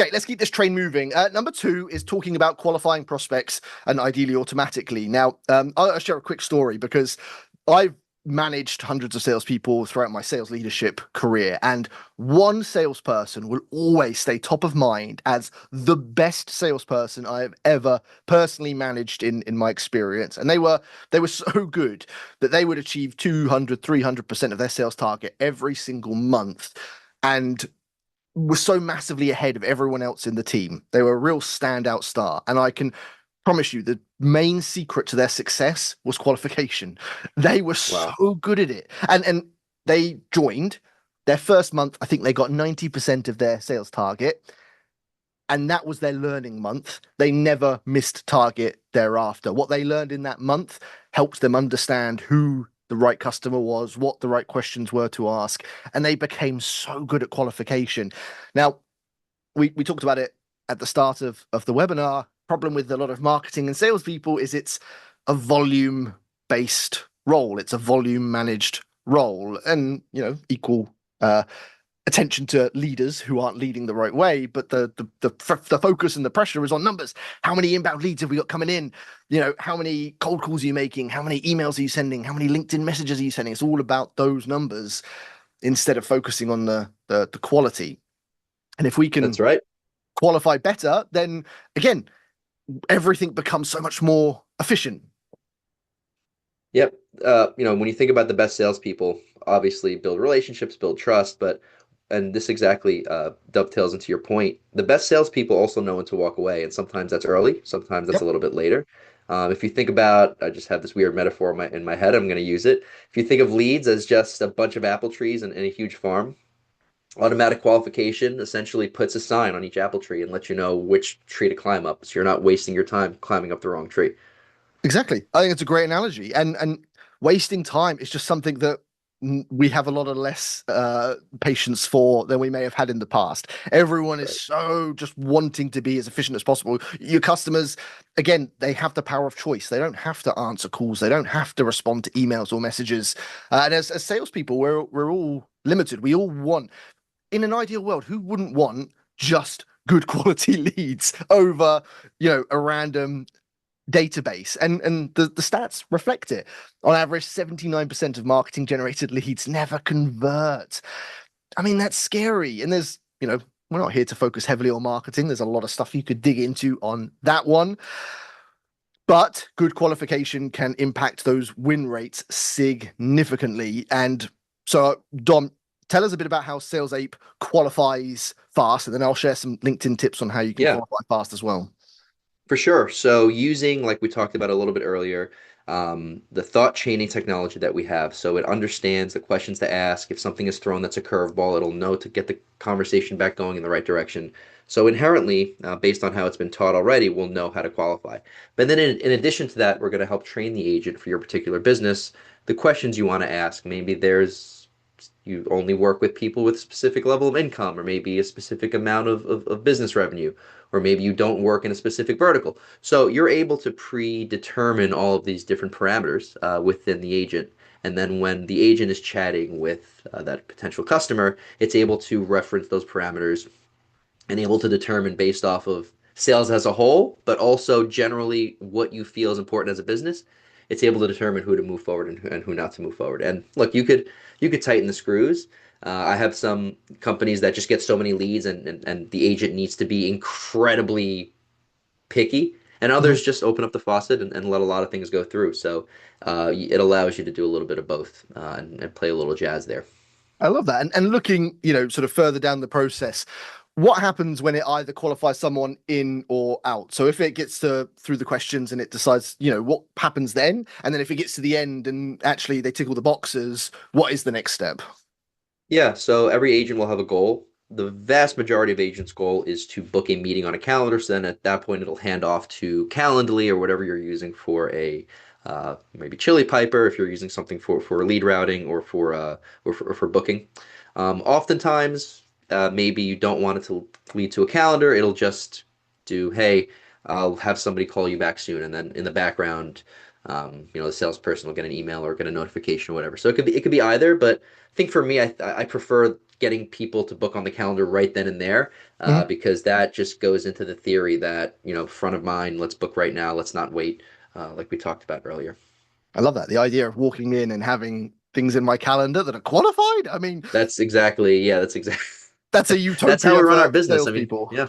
Okay, let's keep this train moving. Number two is talking about qualifying prospects and ideally automatically. Now, I'll share a quick story because I've managed hundreds of salespeople throughout my sales leadership career, and one salesperson will always stay top of mind as the best salesperson I have ever personally managed in my experience. And they were so good that they would achieve 200, 300% of their sales target every single month. And were so massively ahead of everyone else in the team. They were a real standout star. And I can promise you the main secret to their success was qualification. They were Wow. so good at it. And they joined their first month, I think they got 90% of their sales target. And that was their learning month. They never missed target thereafter. What they learned in that month helped them understand who the right customer was, what the right questions were to ask, and they became so good at qualification. Now, we talked about it at the start of the webinar. Problem with a lot of marketing and salespeople is it's a volume based role. It's a volume managed role, and equal attention to leaders who aren't leading the right way. But the focus and the pressure is on numbers. How many inbound leads have we got coming in? How many cold calls are you making? How many emails are you sending? How many LinkedIn messages are you sending? It's all about those numbers instead of focusing on the quality. And if we That's can right. qualify better, then again, everything becomes so much more efficient. Yep. When you think about the best salespeople, obviously build relationships, build trust, and this exactly dovetails into your point. The best salespeople also know when to walk away, and sometimes that's early, sometimes that's a Yep. little bit later. If you think about, I just have this weird metaphor in my head, I'm going to use it. If you think of leads as just a bunch of apple trees in a huge farm, automatic qualification essentially puts a sign on each apple tree and lets you know which tree to climb up, so you're not wasting your time climbing up the wrong tree. Exactly. I think it's a great analogy. And wasting time is just something that we have a lot of less patience for than we may have had in the past. Everyone is Right. so just wanting to be as efficient as possible. Your customers, again, they have the power of choice. They don't have to answer calls. They don't have to respond to emails or messages. And as salespeople, we're all limited. We all want, in an ideal world, who wouldn't want just good quality leads over, a random database? And the stats reflect it. On average, 79% of marketing generated leads never convert. I mean, that's scary. And we're not here to focus heavily on marketing. There's a lot of stuff you could dig into on that one. But good qualification can impact those win rates significantly. And so, Dom, tell us a bit about how SalesAPE qualifies fast, and then I'll share some LinkedIn tips on how you can Yeah. qualify fast as well. For sure. So using, like we talked about a little bit earlier, the thought chaining technology that we have. So it understands the questions to ask. If something is thrown that's a curveball, it'll know to get the conversation back going in the right direction. So inherently, based on how it's been taught already, we'll know how to qualify. But then in addition to that, we're going to help train the agent for your particular business, the questions you want to ask. Maybe you only work with people with a specific level of income, or maybe a specific amount of business revenue, or maybe you don't work in a specific vertical. So you're able to predetermine all of these different parameters within the agent. And then when the agent is chatting with that potential customer, it's able to reference those parameters and able to determine based off of sales as a whole, but also generally what you feel is important as a business. It's able to determine who to move forward and who not to move forward. And look, you could tighten the screws. I have some companies that just get so many leads, and the agent needs to be incredibly picky, and Mhm. others just open up the faucet and let a lot of things go through. So it allows you to do a little bit of both and play a little jazz there. I love that. And looking, sort of further down the process, what happens when it either qualifies someone in or out? So if it gets to through the questions and it decides, what happens then? And then if it gets to the end and actually they tick all the boxes, what is the next step? Yeah, so every agent will have a goal. The vast majority of agents' goal is to book a meeting on a calendar. So then at that point, it'll hand off to Calendly or whatever you're using for a maybe Chili Piper if you're using something for lead routing or for booking. Oftentimes, maybe you don't want it to lead to a calendar. It'll just do, hey, I'll have somebody call you back soon, and then in the background, the salesperson will get an email or get a notification or whatever. So it could be either, but I think for me, I prefer getting people to book on the calendar right then and there, Mhm. because that just goes into the theory that, front of mind, let's book right now, let's not wait, like we talked about earlier. I love that. The idea of walking in and having things in my calendar that are qualified. I mean, That's exactly, yeah, that's exactly that's a that's how utopia we run our for business. I mean, salespeople. yeah.